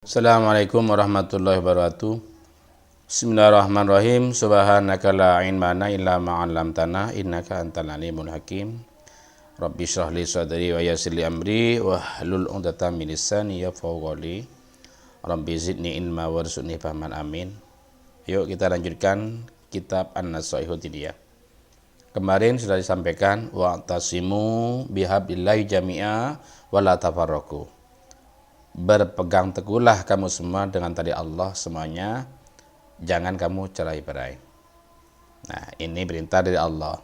Assalamualaikum warahmatullahi wabarakatuh. Bismillahirrahmanirrahim. Subhanaka la ilma lana illa ma 'allamtana innaka antal alimul hakim. Rabbi shrah li sadri wa yassir li amri wa hlul 'uqdatam min lisani yafqahu qawli. Rabbi zidni ilma warzuqni fahman amin. Yuk kita lanjutkan kitab An-Nasaihut Tidiyah. Kemarin sudah disampaikan wa'tasimu bihablillahi jami'a wa la tafarraqu. Berpegang teguhlah kamu semua dengan tali Allah semuanya, jangan kamu cerai-berai. Nah, ini perintah dari Allah.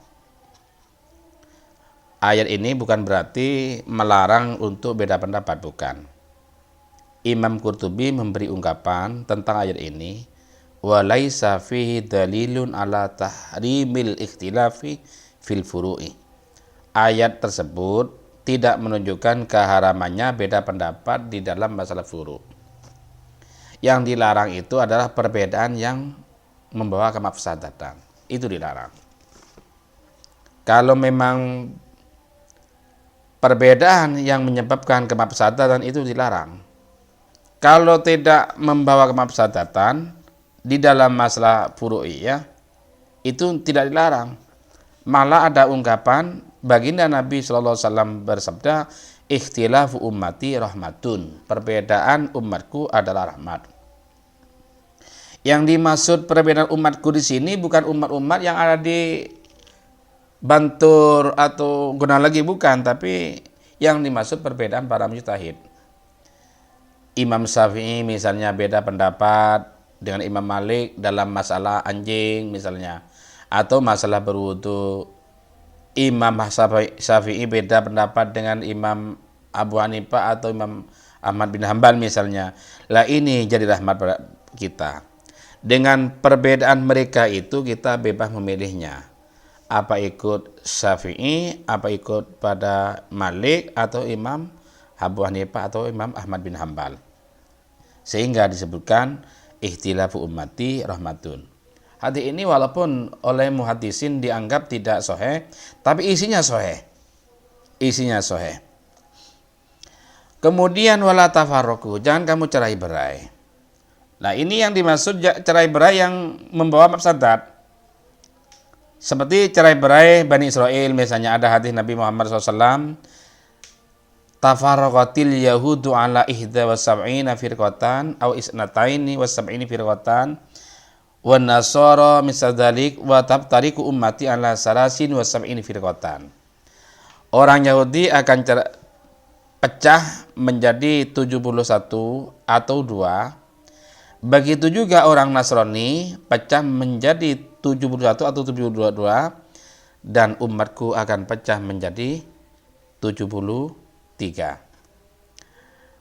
Ayat ini bukan berarti melarang untuk beda pendapat, bukan. Imam Qurtubi memberi ungkapan tentang ayat ini, walaisa fihi dalilun ala tahrimil ikhtilafi fil furu'i. Ayat tersebut tidak menunjukkan keharamannya beda pendapat di dalam masalah furu'. Yang dilarang itu adalah perbedaan yang membawa kemafsadatan. Itu dilarang. Kalau memang perbedaan yang menyebabkan kemafsadatan itu dilarang. Kalau tidak membawa kemafsadatan di dalam masalah furu'iyah itu tidak dilarang. Malah ada ungkapan baginda Nabi SAW bersabda, ikhtilafu ummati rahmatun. Perbedaan umatku adalah rahmat. Yang dimaksud perbedaan umatku di sini bukan umat-umat yang ada di Bantur atau Guna lagi, bukan, tapi yang dimaksud perbedaan para mujtahid. Imam Syafi'i misalnya beda pendapat dengan Imam Malik dalam masalah anjing misalnya, atau masalah berwudu. Imam Syafi'i beda pendapat dengan Imam Abu Hanifah atau Imam Ahmad bin Hanbal misalnya. Lah ini jadi rahmat pada kita. Dengan perbedaan mereka itu kita bebas memilihnya. Apa ikut Syafi'i, apa ikut pada Malik atau Imam Abu Hanifah atau Imam Ahmad bin Hanbal. Sehingga disebutkan ikhtilafu ummati rahmatun. Hadis ini walaupun oleh muhaddisin dianggap tidak sahih, tapi isinya sahih. Isinya sahih. Kemudian wala tafarraqu, jangan kamu cerai-berai. Nah, ini yang dimaksud cerai-berai yang membawa mafsadat. Seperti cerai-berai Bani Israel misalnya, ada hadis Nabi Muhammad SAW, tafarraqatil yahudu ala ihda wa sab'ina firqatan aw isnataini wa sab'ini firqatan wa nasara misadzalik wa tabtariku ummati ala salasin wa sab'ini firqatan. Orang Yahudi akan pecah menjadi 71 atau 2. Begitu juga orang Nasrani pecah menjadi 71 atau 72, dan umatku akan pecah menjadi 73.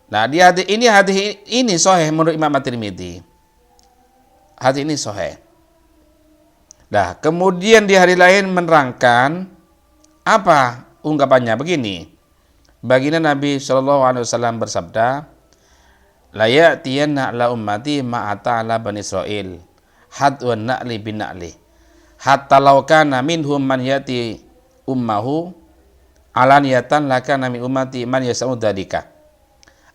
Nah, di hadis ini sahih menurut Imam At-Tirmidzi. Hadis ini sahih. Nah, kemudian di hari lain menerangkan apa ungkapannya begini. Baginda Nabi SAW bersabda, la ya'tiyanna ala ummati ma'ata ala bani Israel hadwa na'li bin na'li hatta law kana minhum man yati ummahu alaniyatan lakana min ummati man yas'u dzalika.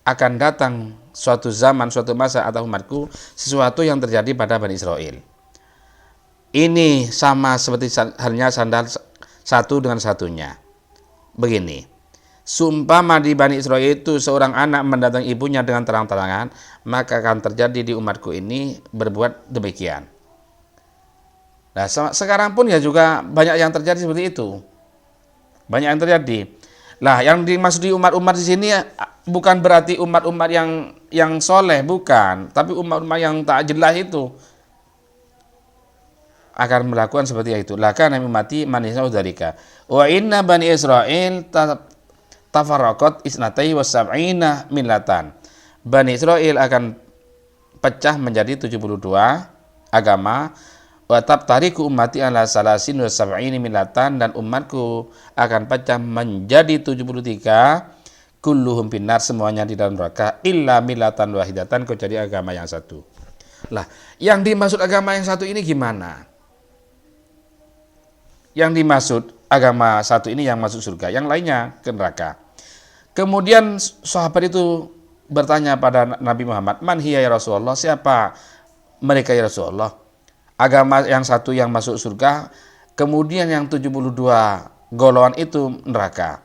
Akan datang suatu zaman, suatu masa atau umatku sesuatu yang terjadi pada Bani Israel. Ini sama seperti halnya sandal satu dengan satunya. Begini, sumpama di Bani Israel itu seorang anak mendatangi ibunya dengan terang-terangan, maka akan terjadi di umatku ini berbuat demikian. Nah, sekarang pun ya juga banyak yang terjadi seperti itu. Banyak yang terjadi. Lah, yang dimaksud di umat-umat di sini bukan berarti umat-umat yang soleh, bukan, tapi umat-umat yang tak jelas itu akan melakukan seperti itu. Laka nami mati manisnya udarika. Wa inna bani Israel tafarraqat isnatai wa sab'ina millatan. Bani Israel akan pecah menjadi 72 agama. Wa tabtariku ummati ala salasin wa sab'ini millatan, dan umatku akan pecah menjadi 73, kulluhum finnar, semuanya di dalam neraka, illa millatan wahidatan, kecuali agama yang satu. Lah, yang dimaksud agama yang satu ini gimana? Yang dimaksud agama satu ini yang masuk surga, yang lainnya ke neraka. Kemudian sahabat itu bertanya pada Nabi Muhammad, "Man hiya ya Rasulullah?" Siapa mereka ya Rasulullah? Agama yang satu yang masuk surga, kemudian yang 72 golongan itu neraka.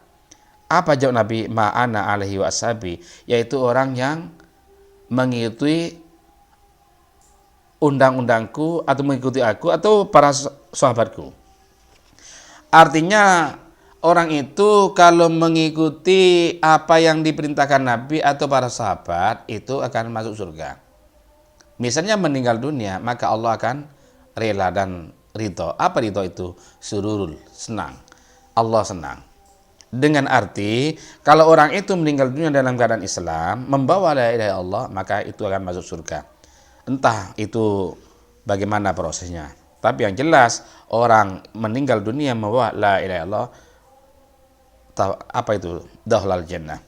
Apa jawab Nabi? Ma'ana alaihi wa ashabi, yaitu orang yang mengikuti undang-undangku atau mengikuti aku atau para sahabatku. Artinya orang itu kalau mengikuti apa yang diperintahkan Nabi atau para sahabat itu akan masuk surga. Misalnya meninggal dunia, maka Allah akan rela dan ridho. Apa ridho itu? Sururul, senang. Allah senang. Dengan arti, kalau orang itu meninggal dunia dalam keadaan Islam, membawa la ilaha illallah, maka itu akan masuk surga. Entah itu bagaimana prosesnya. Tapi yang jelas, orang meninggal dunia membawa la ilaha illallah, apa itu? Dakhalal jannah.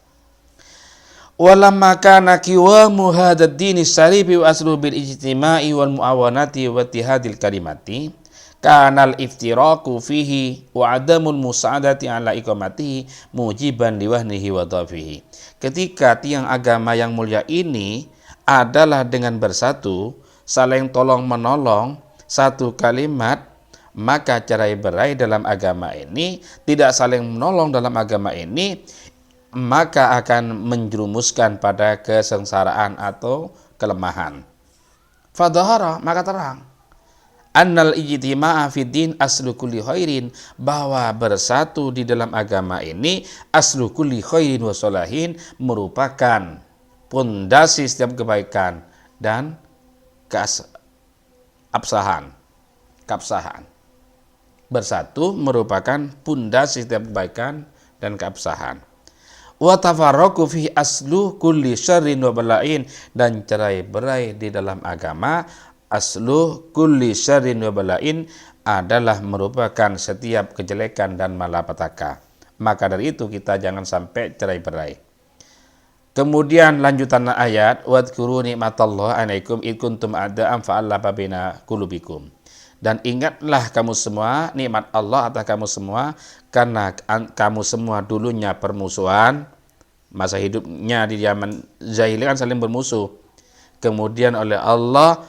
Walamma kana qiwamu hadzal dini syarifi wa aslu bil ijtima'i wal muawanati wa ittihadil kalimati kanal iftiraku fihi wa adamul musa'adati ala iqamatihi mujiban liwahnihi wa dhafihi. Ketika tiang agama yang mulia ini adalah dengan bersatu, saling tolong menolong, satu kalimat, maka cerai-berai dalam agama ini, tidak saling menolong dalam agama ini, maka akan menjerumuskan pada kesengsaraan atau kelemahan. Fadhahara, maka terang. Annal ijtima'a fid din aslu kulli khairin, bahwa bersatu di dalam agama ini aslu kulli khairin wa sholahin, merupakan pondasi setiap kebaikan dan keabsahan. Bersatu merupakan pondasi setiap kebaikan dan keabsahan. Wa tafarraqu fi aslu kulli syarrin wa bala'in, dan cerai-berai di dalam agama aslu kulli syarrin wa bala'in adalah merupakan setiap kejelekan dan malapetaka. Maka dari itu kita jangan sampai cerai-berai. Kemudian lanjutan ayat, wadhkuru nikmatallahi 'alaikum id kuntum a'da'an fa'alafa baina qulubikum. Dan ingatlah kamu semua nikmat Allah atas kamu semua, karena kamu semua dulunya permusuhan, masa hidupnya di zaman jahiliyah kan saling bermusuh. Kemudian oleh Allah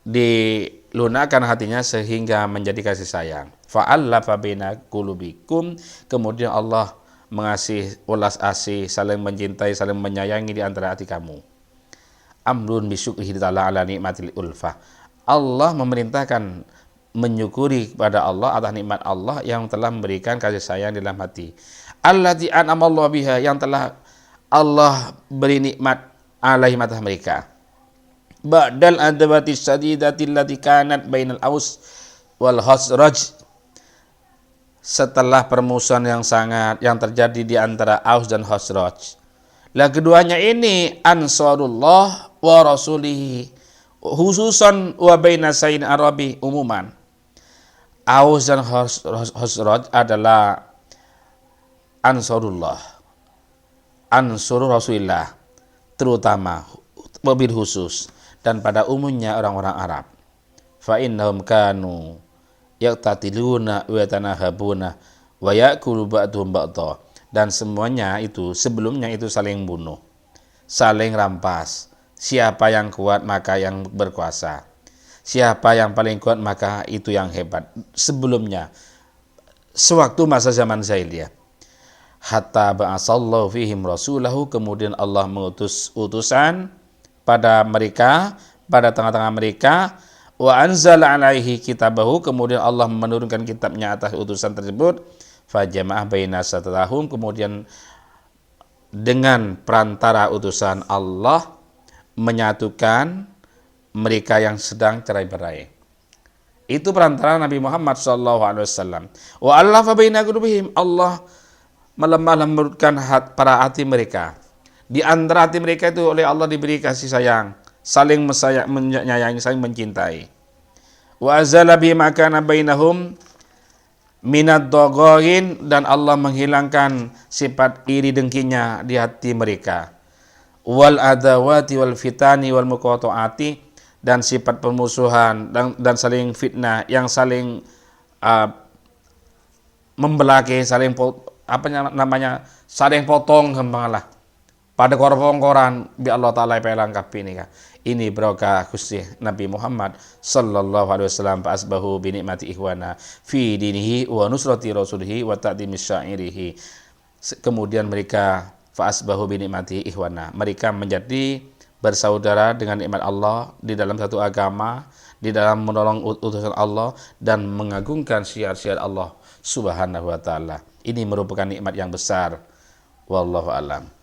dilunakkan hatinya sehingga menjadi kasih sayang. Fa'alafa baina qulubikum, kemudian Allah mengasih ulas asih, saling mencintai, saling menyayangi di antara hati kamu. Amrun bisyukrihi ta'ala ala nikmatil ulfah. Allah memerintahkan menyukuri kepada Allah atas nikmat Allah yang telah memberikan kasih sayang di dalam hati. Allati an'amallahu biha, yang telah Allah beri nikmat alaihim atas mereka. Ba'dal adawati syadidati allati kanat bainal Aus wal Khazraj, setelah permusuhan yang terjadi di antara Aus dan Khazraj. Lah keduanya ini ansarullah wa rasulihi, khususan wa baina sayyid Arabi umuman. Aus dan Khazraj adalah ansarullah, ansur Rasulillah, terutama mobil khusus, dan pada umumnya orang-orang Arab. Fa innahum kanu yaqtatiluna wa yatanahabuna wa ya'kulu ba'dhum ba'dha, dan semuanya itu sebelumnya itu saling bunuh, saling rampas. Siapa yang kuat maka yang berkuasa, siapa yang paling kuat maka itu yang hebat. Sebelumnya, sewaktu masa zaman jahiliyah, hatta ba'asallahu fihim rasulahu, kemudian Allah mengutus utusan pada mereka, pada tengah-tengah mereka, wa anzala alaihi kitabahu, kemudian Allah menurunkan kitabnya atas utusan tersebut, fajama'ah baina satatahum, kemudian dengan perantara utusan Allah menyatukan mereka yang sedang cerai-berai. Itu perantara Nabi Muhammad SAW. Wa allafa baina qulubihim, Allah melemah lembutkan para hati mereka. Di antara hati mereka itu oleh Allah diberi kasih sayang, saling menyayangi, saling mencintai. Wa azala bi ma kana bainahum minad dagharin, dan Allah menghilangkan sifat iri dengkinya di hati mereka. Wal adawati wal fitani wal muqata'ati, dan sifat permusuhan dan saling fitnah, yang saling membelaki, saling saling potong kembanglah. pada korong-koran bi Allah taala pelang kapi ni ka. Ini berkah Gusti Nabi Muhammad sallallahu alaihi wasallam fa asbahu bi nikmati ikhwana fi dinihi wa nusrati rasulihi wa ta'dimi syairihi. Kemudian mereka fa asbahu bi nikmati ikhwana. Mereka menjadi bersaudara dengan nikmat Allah di dalam satu agama, di dalam menolong utusan Allah dan mengagungkan syiar-syiar Allah Subhanahu wa taala. Ini merupakan nikmat yang besar. Wallahu alam.